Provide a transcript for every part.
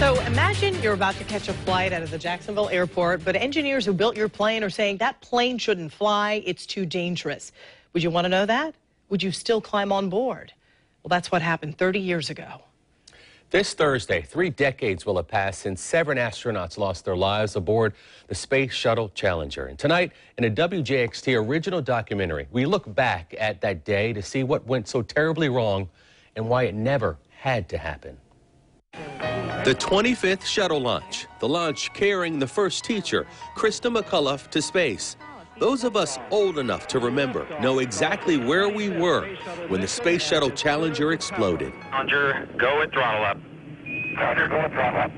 So imagine you're about to catch a flight out of the Jacksonville airport, but engineers who built your plane are saying that plane shouldn't fly, it's too dangerous. Would you want to know that? Would you still climb on board? Well, that's what happened 30 years ago. This Thursday, 3 decades will have passed since 7 astronauts lost their lives aboard the Space Shuttle Challenger. And tonight, in a WJXT original documentary, we look back at that day to see what went so terribly wrong and why it never had to happen. The 25th shuttle launch, the launch carrying the first teacher, Christa McAuliffe, to space. Those of us old enough to remember know exactly where we were when the Space Shuttle Challenger exploded. Roger, go with throttle up. Roger, go with throttle up.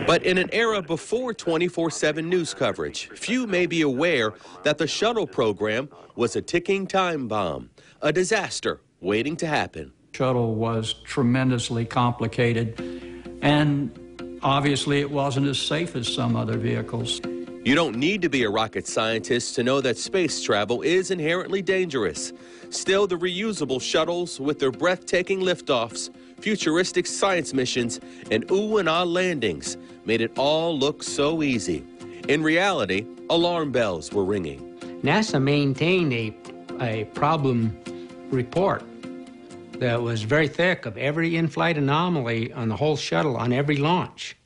But in an era before 24/7 news coverage, few may be aware that the shuttle program was a ticking time bomb, a disaster waiting to happen. Shuttle was tremendously complicated, and obviously it wasn't as safe as some other vehicles. You don't need to be a rocket scientist to know that space travel is inherently dangerous. Still, the reusable shuttles with their breathtaking liftoffs, futuristic science missions, and ooh and ah landings made it all look so easy. In reality, alarm bells were ringing. NASA maintained a problem report that was very thick of every in-flight anomaly on the whole shuttle on every launch.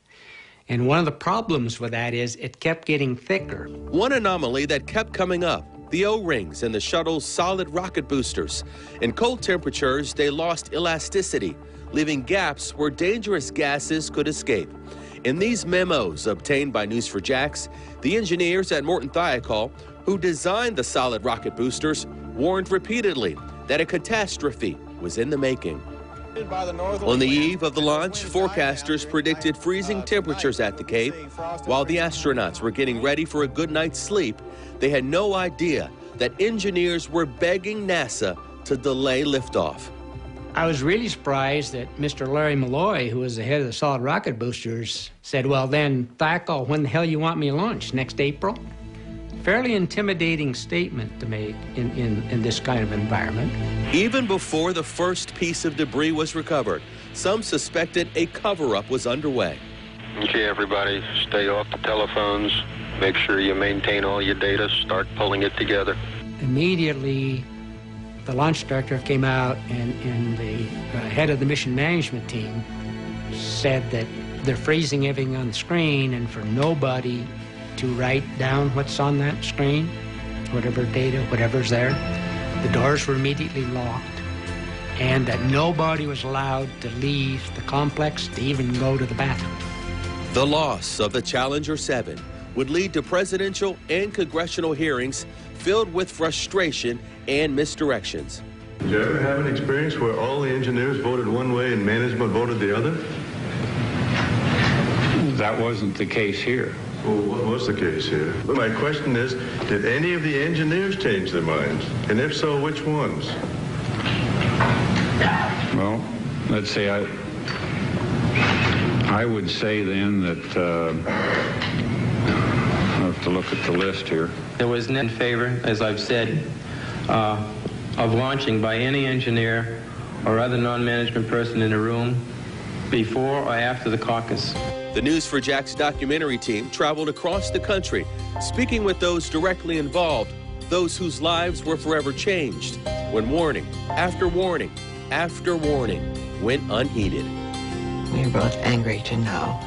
And one of the problems with that is it kept getting thicker. One anomaly that kept coming up, the O-rings in the shuttle's solid rocket boosters. In cold temperatures, they lost elasticity, leaving gaps where dangerous gases could escape. In these memos obtained by News4JAX, the engineers at Morton Thiokol, who designed the solid rocket boosters, warned repeatedly that a catastrophe was in the making. On the eve of the launch, forecasters predicted freezing temperatures at the Cape. While the astronauts were getting ready for a good night's sleep, they had no idea that engineers were begging NASA to delay liftoff. I was really surprised that Mr. Larry Malloy, who was the head of the solid rocket boosters, said, well then, Thiokol, when the hell you want me to launch? Next April? Fairly intimidating statement to make in this kind of environment. Even before the first piece of debris was recovered, some suspected a cover-up was underway. Okay, everybody, stay off the telephones. Make sure you maintain all your data. Start pulling it together. Immediately, the launch director came out and the head of the mission management team said that they're freezing everything on the screen and for nobody to write down what's on that screen, whatever data, whatever's there. The doors were immediately locked, and that nobody was allowed to leave the complex to even go to the bathroom. The loss of the Challenger 7 would lead to presidential and congressional hearings filled with frustration and misdirections. Did you ever have an experience where all the engineers voted one way and management voted the other? That wasn't the case here. Well, what was the case here? But my question is, did any of the engineers change their minds? And if so, which ones? Well, let's say I would say then that I'll have to look at the list here. There was none in favor, as I've said, of launching by any engineer or other non-management person in the room before or after the caucus. The News4JAX documentary team traveled across the country, speaking with those directly involved, those whose lives were forever changed, when warning after warning after warning went unheeded. We were both angry to know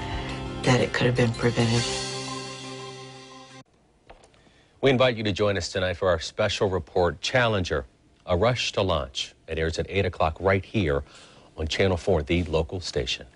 that it could have been prevented. We invite you to join us tonight for our special report, Challenger, A Rush to Launch. It airs at 8 o'clock right here on Channel 4, the local station.